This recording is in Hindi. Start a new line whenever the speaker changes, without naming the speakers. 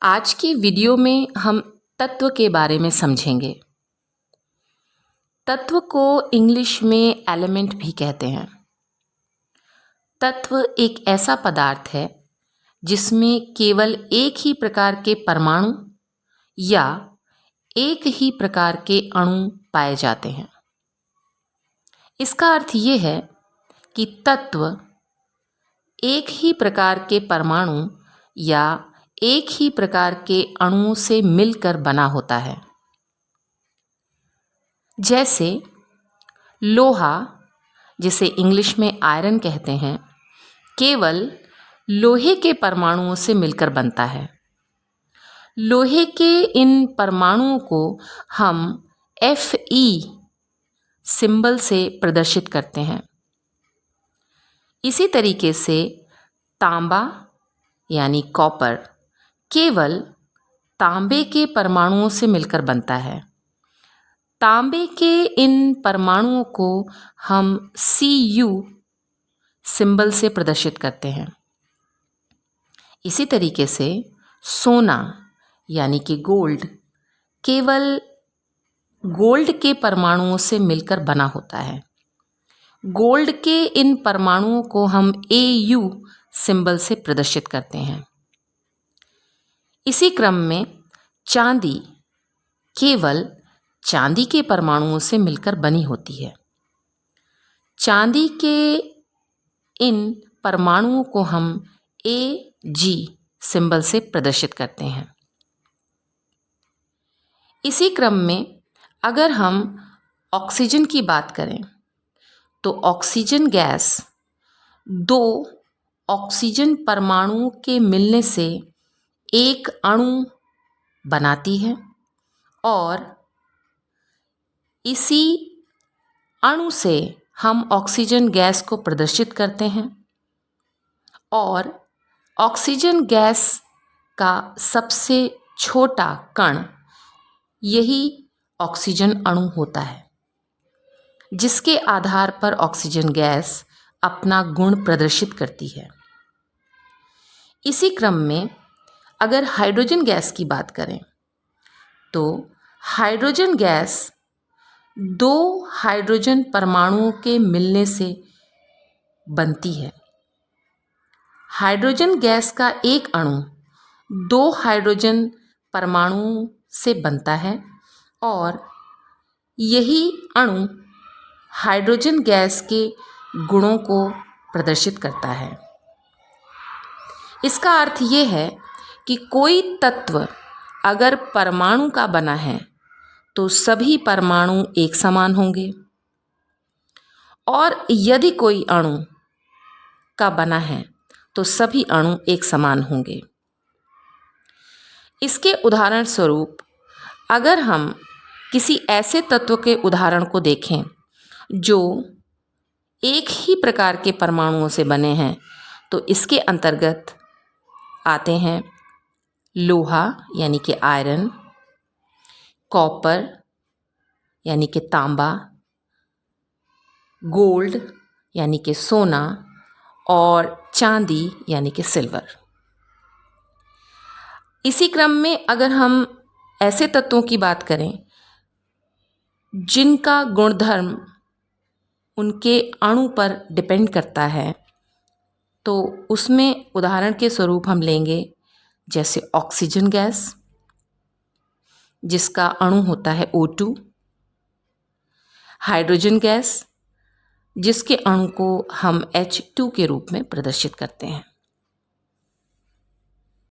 आज की वीडियो में हम तत्व के बारे में समझेंगे। तत्व को इंग्लिश में एलिमेंट भी कहते हैं। तत्व एक ऐसा पदार्थ है जिसमें केवल एक ही प्रकार के परमाणु या एक ही प्रकार के अणु पाए जाते हैं। इसका अर्थ ये है कि तत्व एक ही प्रकार के परमाणु या एक ही प्रकार के अणुओं से मिलकर बना होता है। जैसे लोहा, जिसे इंग्लिश में आयरन कहते हैं, केवल लोहे के परमाणुओं से मिलकर बनता है। लोहे के इन परमाणुओं को हम Fe सिंबल से प्रदर्शित करते हैं। इसी तरीके से तांबा यानी कॉपर केवल तांबे के परमाणुओं से मिलकर बनता है। तांबे के इन परमाणुओं को हम Cu सिंबल से प्रदर्शित करते हैं। इसी तरीके से सोना यानी कि गोल्ड केवल गोल्ड के परमाणुओं से मिलकर बना होता है। गोल्ड के इन परमाणुओं को हम Au सिंबल से प्रदर्शित करते हैं। इसी क्रम में चांदी केवल चांदी के परमाणुओं से मिलकर बनी होती है। चांदी के इन परमाणुओं को हम Ag सिंबल से प्रदर्शित करते हैं। इसी क्रम में अगर हम ऑक्सीजन की बात करें तो ऑक्सीजन गैस दो ऑक्सीजन परमाणुओं के मिलने से एक अणु बनाती है और इसी अणु से हम ऑक्सीजन गैस को प्रदर्शित करते हैं और ऑक्सीजन गैस का सबसे छोटा कण यही ऑक्सीजन अणु होता है, जिसके आधार पर ऑक्सीजन गैस अपना गुण प्रदर्शित करती है। इसी क्रम में अगर हाइड्रोजन गैस की बात करें तो हाइड्रोजन गैस दो हाइड्रोजन परमाणुओं के मिलने से बनती है। हाइड्रोजन गैस का एक अणु दो हाइड्रोजन परमाणुओं से बनता है और यही अणु हाइड्रोजन गैस के गुणों को प्रदर्शित करता है। इसका अर्थ ये है कि कोई तत्व अगर परमाणु का बना है तो सभी परमाणु एक समान होंगे और यदि कोई अणु का बना है तो सभी अणु एक समान होंगे। इसके उदाहरण स्वरूप अगर हम किसी ऐसे तत्व के उदाहरण को देखें जो एक ही प्रकार के परमाणुओं से बने हैं तो इसके अंतर्गत आते हैं लोहा यानी कि आयरन, कॉपर यानी कि तांबा, गोल्ड यानी कि सोना और चांदी यानी कि सिल्वर। इसी क्रम में अगर हम ऐसे तत्वों की बात करें जिनका गुणधर्म उनके अणु पर डिपेंड करता है तो उसमें उदाहरण के स्वरूप हम लेंगे जैसे ऑक्सीजन गैस, जिसका अणु होता है O2, हाइड्रोजन गैस जिसके अणु को हम H2 के रूप में प्रदर्शित करते हैं।